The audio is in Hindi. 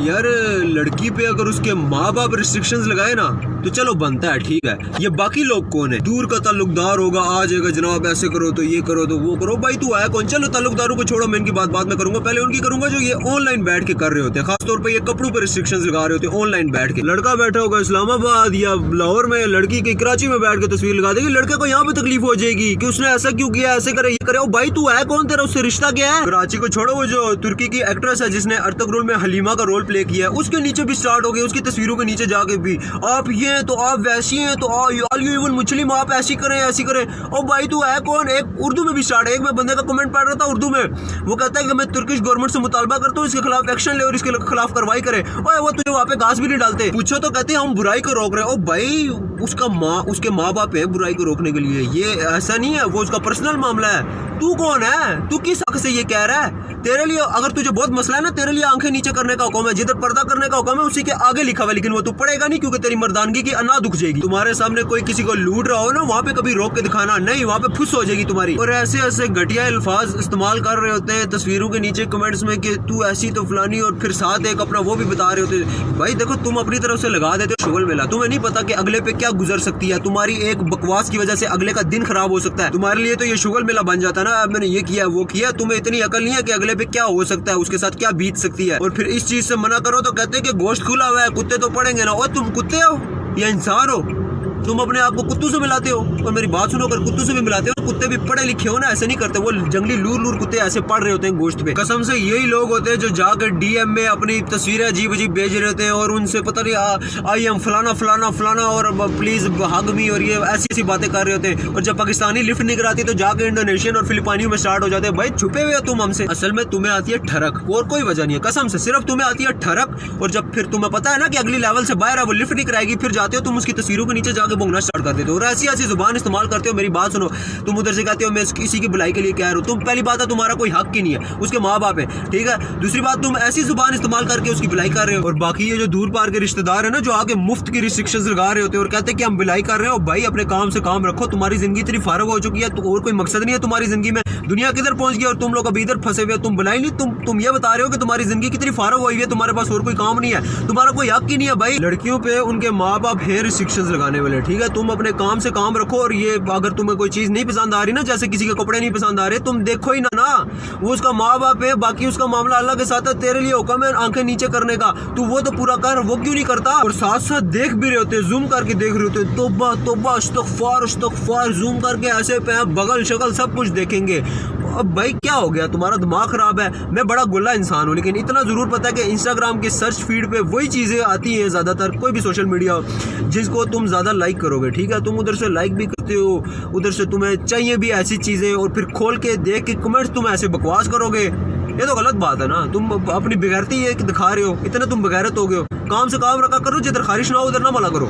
यार लड़की पे अगर उसके माँ बाप रिस्ट्रिक्शंस लगाए ना तो चलो बनता है, ठीक है। ये बाकी लोग कौन है? दूर का ताल्लुकदार होगा, आ जाएगा जनाब ऐसे करो तो ये करो तो वो करो। भाई तू है कौन? चलो ताल्लुकदारों को छोड़ो, मैं इनकी बात बाद में करूंगा, पहले उनकी करूंगा जो ये ऑनलाइन बैठ के कर रहे होते हैं। खासतौर पर ये कपड़ों पर रिस्ट्रिक्शंस लगा रहे होते हैं ऑनलाइन बैठ के। लड़का बैठा होगा इस्लामाबाद या लाहौर में, लड़की की कराची में बैठ के तस्वीर लगा देगी, लड़के को यहाँ पे तकलीफ हो जाएगी कि उसने ऐसा क्यों किया, ऐसे करे ये करे। ओ भाई तू है कौन? तेरा उससे रिश्ता क्या है? कराची को छोड़ो, वो जो तुर्की की एक्ट्रेस है जिसने अर्तुगरुल में हलीमा का रोल प्ले किया है, उसके नीचे भी स्टार्ट हो गया, उसकी तस्वीरों के नीचे जाके भी आप ये तो आप वैसी हैं तो मुस्लिम आप ऐसी करें ऐसी करें। ओ भाई तू है कौन? एक उर्दू में भी स्टार्ट है। एक मैं बंदे का कमेंट पढ़ रहा था उर्दू में, वो कहता है कि मैं तुर्किश गवर्नमेंट से मुतालबा करता हूँ इसके खिलाफ एक्शन ले और इसके खिलाफ कार्रवाई करे। ओए वो तुझे वहाँ पे घास भी नहीं डालते, पूछो तो कहते हैं हम बुराई को रोक रहे हैं। ओ भाई उसके माँ बाप है बुराई को रोकने के लिए, ये ऐसा नहीं है, वो उसका पर्सनल मामला है। तू कौन है? तू किस हक से ये कह रहा है? तेरे लिए अगर तुझे बहुत मसला है ना, तेरे लिए आंखें नीचे करने का हुक्म है, जिधर पर्दा करने का हुक्म है उसी के आगे लिखा हुआ, लेकिन वो तू पढ़ेगा नहीं क्योंकि तेरी मर्दानगी की अना दुख जाएगी। तुम्हारे सामने कोई किसी को लूट रहा हो ना, वहाँ पे कभी रोक के दिखाना नहीं, वहाँ पे फुस हो जाएगी तुम्हारी। और ऐसे ऐसे घटिया अल्फाज इस्तेमाल कर रहे होते हैं तस्वीरों के नीचे कमेंट्स में कि तू ऐसी तो फलानी, और फिर साथ एक अपना वो भी बता रहे होते। भाई देखो तुम अपनी तरफ से लगा देते हो शुगल मेला, तुम्हें नहीं पता कि अगले पे क्या गुजर सकती है। तुम्हारी एक बकवास की वजह से अगले का दिन खराब हो सकता है। तुम्हारे लिए तो ये शुगल मेला बन जाता है ना, अब मैंने ये किया वो किया, तुम्हें इतनी अकल नहीं है कि अगले पे क्या हो सकता है, उसके साथ क्या बीत सकती है। और फिर इस चीज से मना करो तो कहते हैं कि गोश्त खुला हुआ है, कुत्ते तो पड़ेंगे ना। और तुम कुत्ते हो या इंसान हो? तुम अपने आप को कुत्तों से मिलाते हो, और मेरी बात सुनो, अगर कुत्तों से भी मिलाते हो, कुत्ते भी पढ़े लिखे हो ना, ऐसे नहीं करते। वो जंगली लूर कुत्ते ऐसे पढ़ रहे होते हैं गोश्त पे। कसम से यही लोग होते हैं जो जाकर डीएम में अपनी तस्वीरें अजीब अजीब भेज रहे होते हैं और उनसे पता नहीं आई एम फलाना फलाना फलाना और प्लीज हग मी और ये ऐसी ऐसी बातें कर रहे होते हैं। और जब पाकिस्तानी लिफ्ट नहीं कराती तो जाकर इंडोनेशियन और फिलिपाइनियों में स्टार्ट हो जाते हैं। भाई छुपे हुए हो तुम हमसे, असल में तुम्हें आती है ठरक और कोई वजह नहीं है। कसम से सिर्फ तुम्हें आती है ठरक, और जब फिर तुम्हें पता है ना कि अगली लेवल से बाहर है, वो लिफ्ट नहीं कराएगी, फिर जाते हो तुम उसकी तस्वीरों के नीचे जाकर बोलना स्टार्ट कर देते हो और ऐसी ऐसी जुबान इस्तेमाल करते हो। मेरी बात सुनो, तुम उधर से कहते हो मैं किसी की भलाई के लिए कह रहा हूँ, तुम पहली बात है तुम्हारा कोई हक ही नहीं है, उसके माँ बाप है, ठीक है। दूसरी बात तुम ऐसी जुबान इस्तेमाल करके उसकी भलाई कर रहे हो। और बाकी ये जो दूर पार के रिश्तेदार है ना, जो आगे मुफ्त की रिस्ट्रिक्शंस लगा रहे होते हैं और कहते हैं कि हम भलाई कर रहे हो। भाई अपने काम से काम रखो, तुम्हारी जिंदगी इतनी फारग हो चुकी है तो और कोई मकसद नहीं है तुम्हारी जिंदगी में। दुनिया किधर पहुंच गई और तुम लोग अभी इधर फंसे हुए, तुम भलाई नहीं, तुम ये बता रहे हो कि तुम्हारी जिंदगी कितनी फारग हुई है, तुम्हारे पास और कोई काम नहीं है, तुम्हारा कोई हक ही नहीं है। भाई लड़कियों पे उनके माँ बाप है रिस्ट्रिक्शंस लगाने वाले, ठीक है। तुम अपने काम से काम रखो, और ये अगर तुम्हें कोई चीज नहीं पसंद आ रही ना, जैसे किसी के कपड़े नहीं पसंद आ रहे, तुम देखो ही ना, वो उसका माँ बाप है, बाकी उसका मामला अल्लाह के साथ है। तेरे लिए हुक्म है आंखें नीचे करने का, तू वो तो पूरा कर, वो क्यों नहीं करता? और साथ साथ देख भी रहे होते, जूम करके देख रहे होते, तौबा तौबा इस्तगफार जूम करके ऐसे पे बगल शक्ल सब कुछ देखेंगे। अब भाई क्या हो गया, तुम्हारा दिमाग खराब है? मैं बड़ा गुल्ला इंसान हूँ, लेकिन इतना जरूर पता है कि इंस्टाग्राम की सर्च फीड पे वही चीजें आती हैं ज्यादातर, कोई भी सोशल मीडिया जिसको तुम ज्यादा लाइक करोगे, ठीक है। तुम उधर से लाइक भी करते हो, उधर से तुम्हें चाहिए भी ऐसी चीजें, और फिर खोल के देख के कमेंट्स तुम ऐसे बकवास करोगे, ये तो गलत बात है ना। तुम अपनी बेगैरती ये दिखा रहे हो, इतने तुम बेगैरत हो गए हो। काम से काम रखा करो, जिधर खारिश ना हो उधर ना मना करो।